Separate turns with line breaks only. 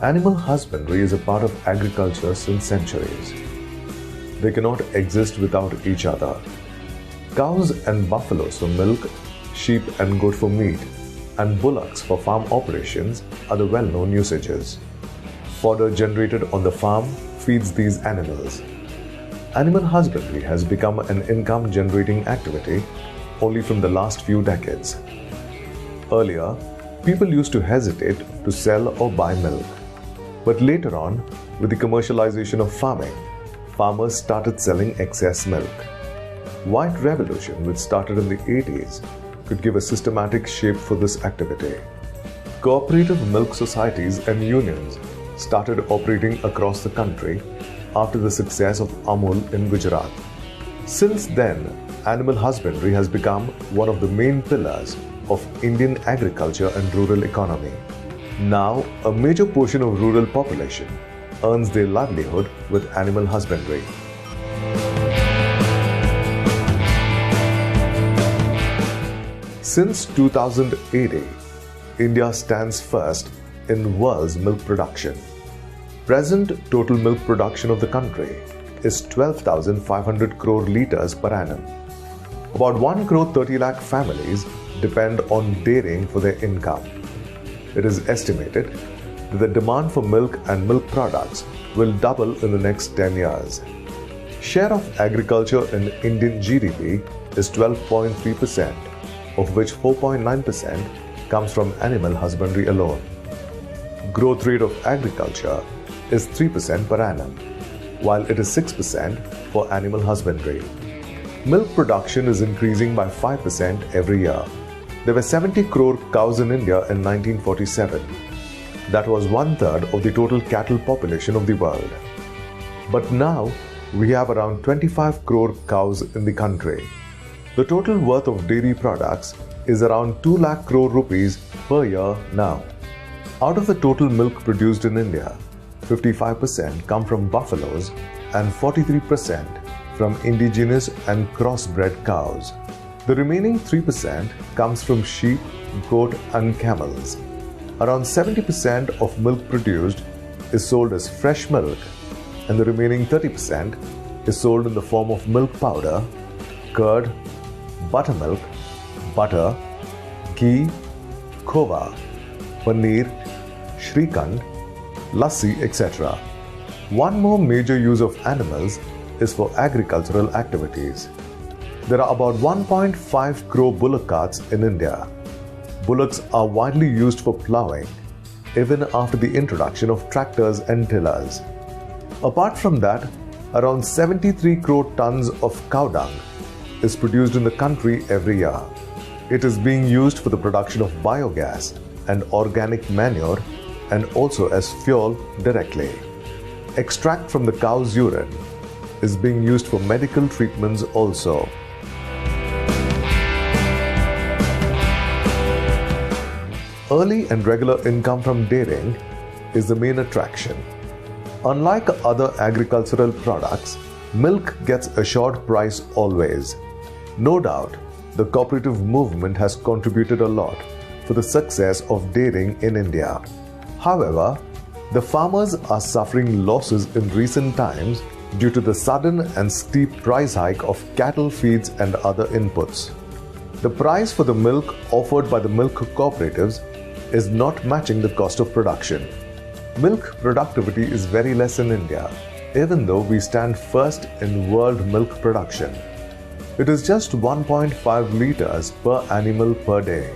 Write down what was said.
Animal husbandry is a part of agriculture since centuries. They cannot exist without each other. Cows and buffaloes for milk, sheep and goat for meat, and bullocks for farm operations are the well-known usages. Fodder generated on the farm feeds these animals. Animal husbandry has become an income-generating activity only from the last few decades. Earlier, people used to hesitate to sell or buy milk. But later on, with the commercialization of farming, farmers started selling excess milk. White Revolution, which started in the 80s, could give a systematic shape for this activity. Cooperative milk societies and unions started operating across the country after the success of Amul in Gujarat. Since then, animal husbandry has become one of the main pillars of Indian agriculture and rural economy. Now, a major portion of rural population earns their livelihood with animal husbandry. Since 2080, India stands first in world's milk production. Present total milk production of the country is 12,500 crore litres per annum. About 1 crore 30 lakh families depend on dairying for their income. It is estimated that the demand for milk and milk products will double in the next 10 years. Share of agriculture in Indian GDP is 12.3%, of which 4.9% comes from animal husbandry alone. Growth rate of agriculture is 3% per annum, while it is 6% for animal husbandry. Milk production is increasing by 5% every year. There were 70 crore cows in India in 1947. That was 1/3 of the total cattle population of the world. But now, we have around 25 crore cows in the country. The total worth of dairy products is around 2 lakh crore rupees per year now. Out of the total milk produced in India, 55% come from buffaloes and 43% from indigenous and crossbred cows. The remaining 3% comes from sheep, goat and camels. Around 70% of milk produced is sold as fresh milk, and the remaining 30% is sold in the form of milk powder, curd, buttermilk, butter, ghee, khova, paneer, shrikhand, lassi, etc. One more major use of animals is for agricultural activities. There are about 1.5 crore bullock carts in India. Bullocks are widely used for ploughing, even after the introduction of tractors and tillers. Apart from that, around 73 crore tons of cow dung is produced in the country every year. It is being used for the production of biogas and organic manure and also as fuel directly. Extract from the cow's urine is being used for medical treatments also. Early and regular income from dairying is the main attraction. Unlike other agricultural products, milk gets assured price always. No doubt, the cooperative movement has contributed a lot for the success of dairying in India. However, the farmers are suffering losses in recent times due to the sudden and steep price hike of cattle feeds and other inputs. The price for the milk offered by the milk cooperatives is not matching the cost of production. Milk productivity is very less in India, even though we stand first in world milk production. It is just 1.5 liters per animal per day.